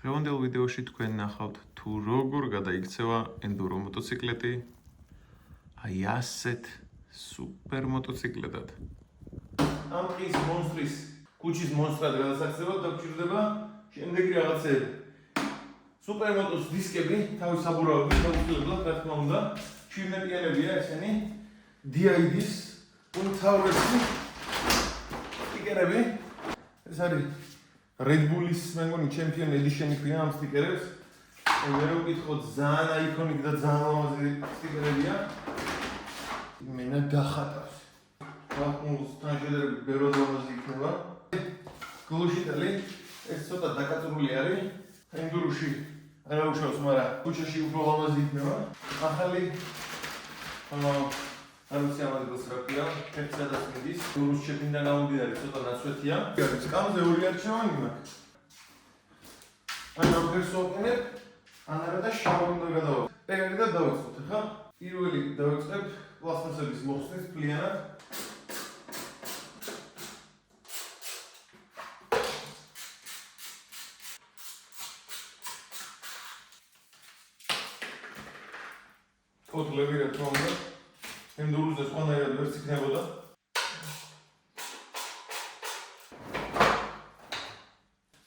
დღევანდელ ვიდეოში თქვენ ნახავთ თუ როგორ გადაიქცევა ენდურო მოტოციკლეტი აი ასეთ სუპერ მოტოციკლეტად. ამ დღის მონსტრის კუჩის მონსტრად გადასახსნელად დაგჭირდება შემდეგი რაღაცები. სუპერ მოტოს დისკები, თავის საბურავების გაუძლებლად, რა თქმა უნდა, შირნეტიანებია ესენი, DID-ის უმთავრესი სტიკერები. ეს არის Red Bull-ის მე მგონი Champion Edition-ი ქვია ამ სტიკერებს. მე რო ვკითხოთ ძალიან აიკონიკ და ძალიან ლამაზი სტიკერებია. მენა გახატავს. ხალხთან შედარებით ბევრად ლამაზი იქნება. გლუშიტელი ეს ცოტა დაკაწრული არის. ენდუროში არა უშავს, მაგრამ კუჩაში უფრო ლამაზი იქნება. ახალი არ ვიცი ამას რა ქვია, ფერცა და სმიდის. გურუს შეფინდა გამომდინარე ცოტა ნაცვეთია. სკამზე ორი არჩევანი მაქვს. ანუ ფერსოყენებ, ანარა და შავი უნდა გადავაკეთო. ეგრე და დავიწყოთ, ხა? პირველი დავიწყებ პლასტმასების მოხსნით ფლიანად. ფოთლები რა თქმა უნდა. ენდუროზე სხვანაირად ვერც იქნებოდა.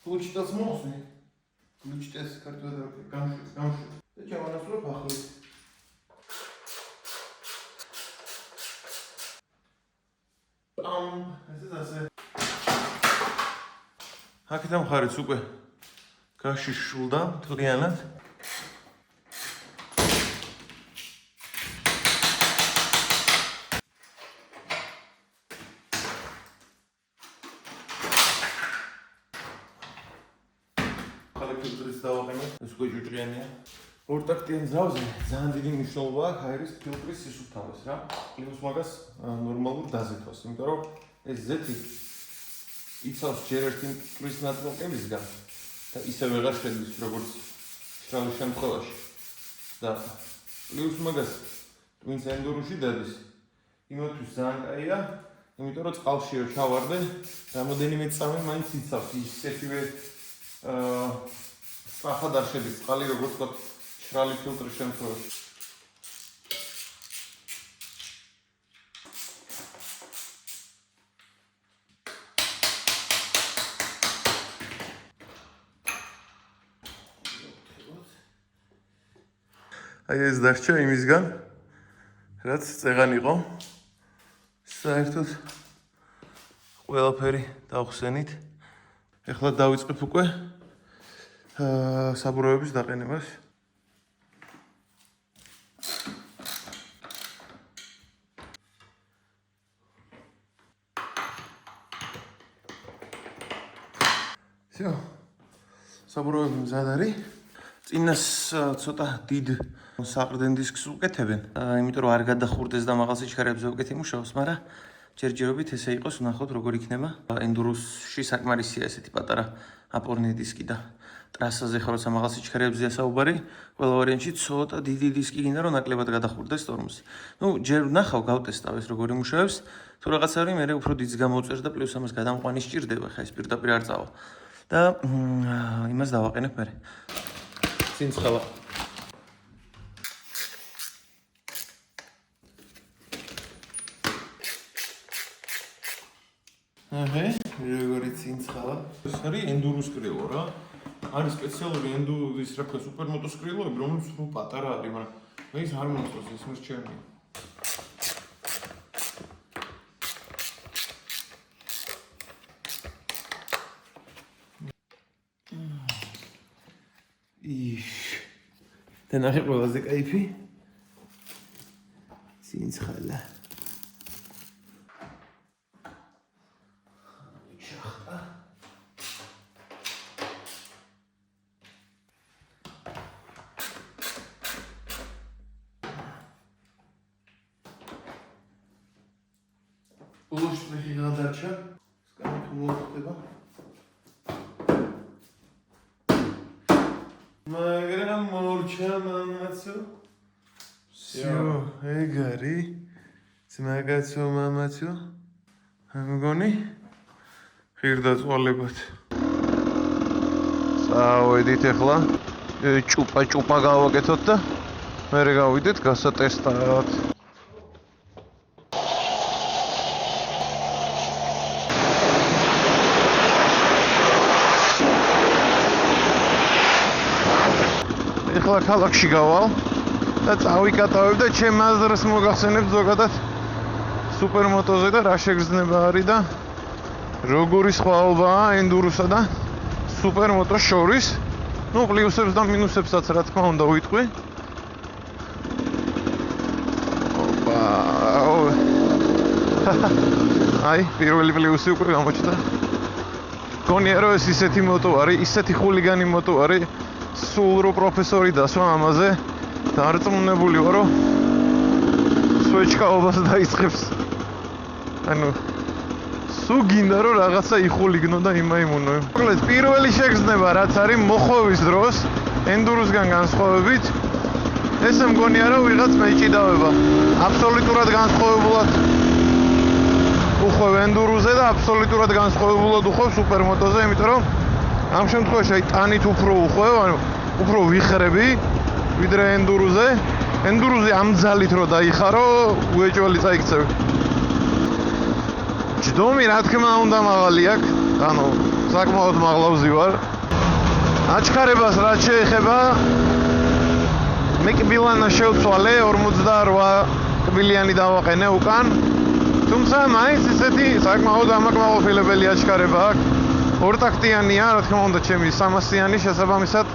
გლუჩიტელს მოხსნი. გლუჩიტელს ქართულად გამშვი. და ჩავანაცვლებ ახლა. ეს ასე. აქედან მხარიც უკვე გაშიშულდა მთლიანად. ეს უკვე ჯუჭრიანია. ორტაქტიან ძრავზე ძალიან დიდი მნიშვნელობა აქვს აერის ფილტრის სისუფთავეს რა. პლუს მაგას ნორმალურ დაზეთვას, იმიტომ რომ ეს ზეთი იცავს ჯერ ერთი მტვრის ნაწილაკებისგან და ისე ვეღარ შედის როგორც შრალის შემთხვევაში. და პლუს მაგას twins ენდუროში დადის. იმათთვის ძალიან კაია, იმიტომ რომ წყალში რო ჩავარდე, რამოდენიმე წამი მაინც იცავს ისეთივე სწრაფად არ შედის წყალი, როგორც ვთქვათ, შრალი ფილტრის შემთხვევაში. აი ეს დარჩა იმისგან, რაც წეღან იყო. საერთოდ ყველაფერი დავხსენით. ეხლა დავიწყებ უკვე საბურავების დაყენებას. всё. საბურავები მზად არის. წინას ცოტა დიდ საყრდენ დისკს უკეთებენ, იმიტომ რომ არ გადახურდეს და მაღალ სიჩქარეებზე უკეთ იმუშაოს, მაგრამ ჯერჯერობით ესე იყოს, ვნახოთ როგორ იქნება. ენდუროსში საკმარისია ესეთი პატარა აპორნი დისკი და ტრასაზე ხო როცა მაღალ სიჩქარეებზეა საუბარი, ყველა ვარიანტში ცოტა დიდი დისკი გინდა რომ ნაკლებად გადახურდეს სტორმზე. ჯერ ვნახავ, გავტესტავ ეს როგორ იმუშავებს, თუ რაღაცა არის, მე უფრო დიდს გამოუწერს და პლუს ამას გადამყვანი სჭირდება, ხა ეს პირდაპირ არ წავა. და იმას დავაყენებ მე. ცინცხალა. როგორი ცინცხალა. ეს არის ენდუროს კრილო რა. არის სპეციალური ენდურის რა ქვია სუპერმოტოს კრილოები, რომელიც უფრო პატარა არის, მაგრამ მე ის არ მომწონს, ეს მერჩენია. და ნახე ყველაზე кайფი. ცინცხალა. ულუშტი გადარჩა. სკანი თუ მოხდება. მაგრამ მორჩა მამაცო. всё, ეგ არის. ძმაგაცო მამაცო. მგონი ხირდა წვალებად. წავედით ახლა ჭუპა გავაკეთოთ და მერე გავიდეთ გასატესტად. ახლა ქალაქში გავალ და წავიკატავებ და ჩემ აზრს მოგახსენებ ზოგადად სუპერმოტოზე და რა შეგრძნება არის და როგორი სხვაობაა ენდუროსა და სუპერმოტოს შორის. Ну, პლუსებს და მინუსებსაც რა თქმა უნდა ვიტყვი. ოპა. აი, პირველი პლუსი უკვე გამოჩნდა. გონია რომ ეს ისეთი მოტო არის, ისეთი ხულიგანი მოტო არის. სულ რო პროფესორი დასვა ამაზე დარწმუნებული ვარ რომ სვეჩკაობას დაიწყებს. ანუ სულ გინდა რომ რაღაცა იხულიგნო და იმაიმუნო. მოკლედ პირველი შეგრძნება რაც არის მოხვევის დროს ენდუროსგან განსხვავებით ესე მგონია რომ ვიღაც მეჭიდავება. აბსოლუტურად განსხვავებულად უხვევ ენდუროზე და აბსოლუტურად განსხვავებულად უხვევ სუპერმოტოზე, იმიტომ რომ ამ შემთხვევაში აი ტანით უფრო უხვევ, ანუ უფრო ვიხრები ვიდრე ენდუროზე. ენდუროზე ამ ძალით რო დაიხარო, უეჭველი წაიქცევ. ჯდომი რა თქმა უნდა მაღალი აქვს, ანუ საკმაოდ მაღლავზე ვარ. აჩქარებას რაც შეეხება, მე კბილანა შევცვალე 48 კბილიანი დავაყენე უკან. თუმცა მაინც ისეთი საკმაოდ ამაკმაყოფილებელი აჩქარება აქვს. ორტაქტიანია, რა თქმა უნდა, ჩემი 300-იანი შესაბამისად.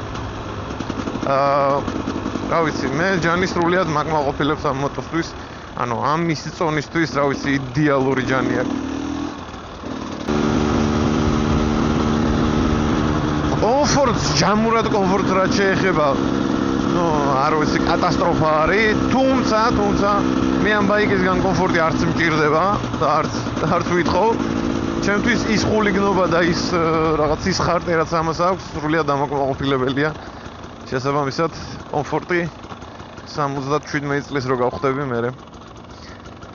რა ვიცი, მე ჯანი სრულიად მაკმაყოფილებს ამ მოტოსთვის. ანუ ამ მისი წონისთვის, რა ვიცი, იდეალური ჯანი აქვს. კომფორტს, ჯამურად კომფორტს რაც შეეხება, ну, არ ვიცი, კატასტროფა არის, თუმცა მე ამ ბაიკისგან კომფორტი არც მჭირდება და არც ვითხოვ. ჩემთვის ის ხულიგნობა და ის რაღაც ის ხარტი რაც ამას აქვს, სრულიად დამაკმაყოფილებელია. შესაბამისად, კომფორტი 77 წლის რო გავხდები მერე.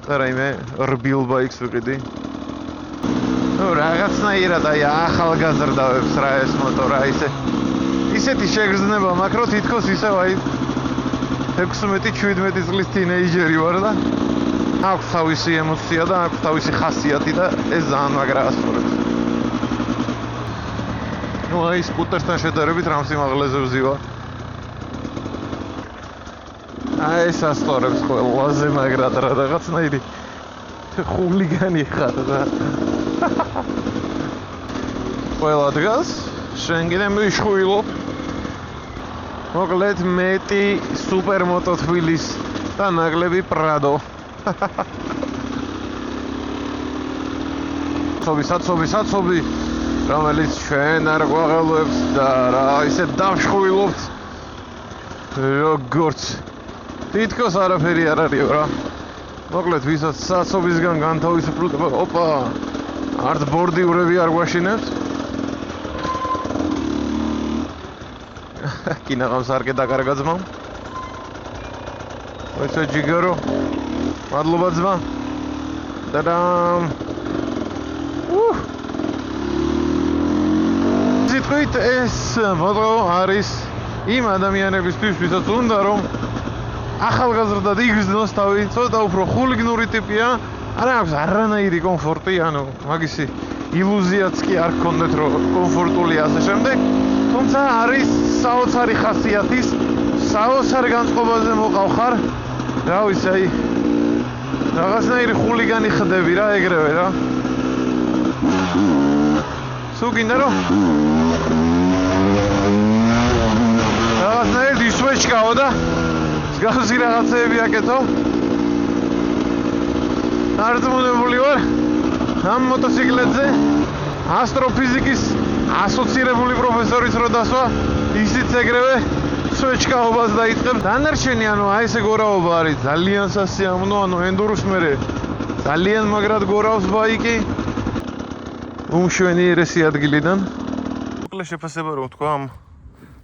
და რაიმე რბილ ბაიკს ვიყიდი. ну, რაღაცნაირად აი ახალგაზრდავებს რა ეს მოტო რა ისეთი შეგრძნება მაქვს, რომ თითქოს ისევ აი 16-17 წლის თინეიჯერი ვარ და აქვს თავისი ემოცია და აქვს თავისი ხასიათი და ეს ძალიან მაგრა ასწორებს. ну, აი სკუტერთან შედარებით რამ სიმაღლეზე ვზივარ. აი ეს ასწორებს ყველაზე მაგრად რა რაღაცნაირი ხულიგანი ხარ რა. ყველა დღეს შენგინე მიშხვილობ. მოკლედ მეტი სუპერმოტო თბილის და ნაკლები პრადო. საცობი რომელიც ჩვენ არ გვაღელვებს და რა ისე დავშხვილობთ როგორც თითქოს არაფერი არ არის რა. მოკლედ ვისაც საცობისგან განთავისუფლდება, ოპა, არც ბორდიურები არ გვაშინებთ. კინაღამს არ კედაკარგა ძმა. ოცო ჯიგარო. მადლობა ძმა. დადამ. ზიტყვით ეს მოტო არის იმ ადამიანებისთვის, ვისაც უნდა რომ ახალგაზრდად იგრძნოს თავი, ცოტა უფრო ხულიგნური ტიპია, არ აქვს არანაირი კომფორტი, ანუ მაგისი ილუზიაც კი არ გქონდეთ რომ კომფორტულია ასე შემდეგ. თუმცა არის საოცარი ხასიათის, საოცარ განწყობაზე მოყავხარ. რა ვიცი, აი რაღაცნაირი ხულიგანი ხდები რა ეგრევე რა. სულ გინდა რომ რაღაცნაირად ისვეჩკავო და მსგავსი რაღაცეები აკეთო. დარწმუნებული ვარ ამ მოტოციკლებზე ასტროფიზიკის ასოცირებული პროფესორის რო დასვა ისიც ეგრევე სვეჩკაობას დაიწყებს. დანარჩენი ანუ აი ესე გორაობა არის ძალიან სასიამოვნო, ანუ ენდუროს მერე ძალიან მაგრად გორავს ბაიკი უმშვენიერესი ადგილიდან. მოკლედ შეფასება რო თქვა ამ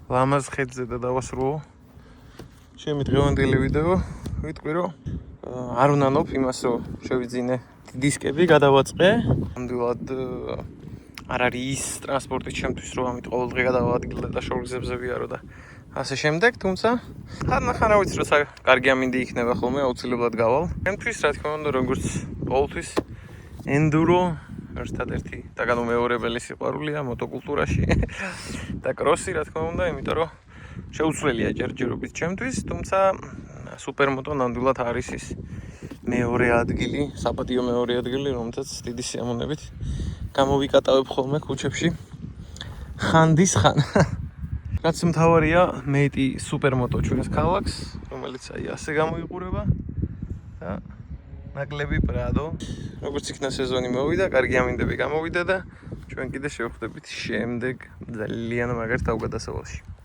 ლამაზ ხედზე და დავასრულო ჩემი დღევანდელი ვიდეო. ვიტყვი რომ არ უნანობ იმას რომ შევიძინე დისკები გადავაწყე. ნამდვილად არ არის ის ტრანსპორტი ჩემთვის, რომ ამით ყოველდღე გადავადგილდე და შორგზებზე ვიარო და ასე შემდეგ, თუმცა ხან არ ვიცი, როცა კარგი ამინდი იქნება ხოლმე, აუცილებლად გავალ. ჩემთვის, რა თქმა უნდა, როგორც ყოველთვის ენდურო ერთადერთი დაგანმეორებელი სიყვარულია მოტოკულტურაში და კროსი, რა თქმა უნდა, იმიტომ რომ შეუცვლელია ჯერჯერობით ჩემთვის, თუმცა სუპერმოტო ნამდვილად არის ის მეორე ადგილი, საპატიო მეორე ადგილი, რომელსაც დიდი სიამოვნებით გამოვიკატავებ ხოლმე ქუჩებში ხანდის ხან. რაც მთავარია, მეტი სუპერმოტო ჩვენს ქალაქს, რომელიც აი ასე გამოიყურება და ნაკლები პრადო. როგორც იქნა სეზონი მოვიდა, კარგი ამინდები გამოვიდა და ჩვენ კიდე შევხვდებით შემდეგ ძალიან მაგარ თავგადასავალში.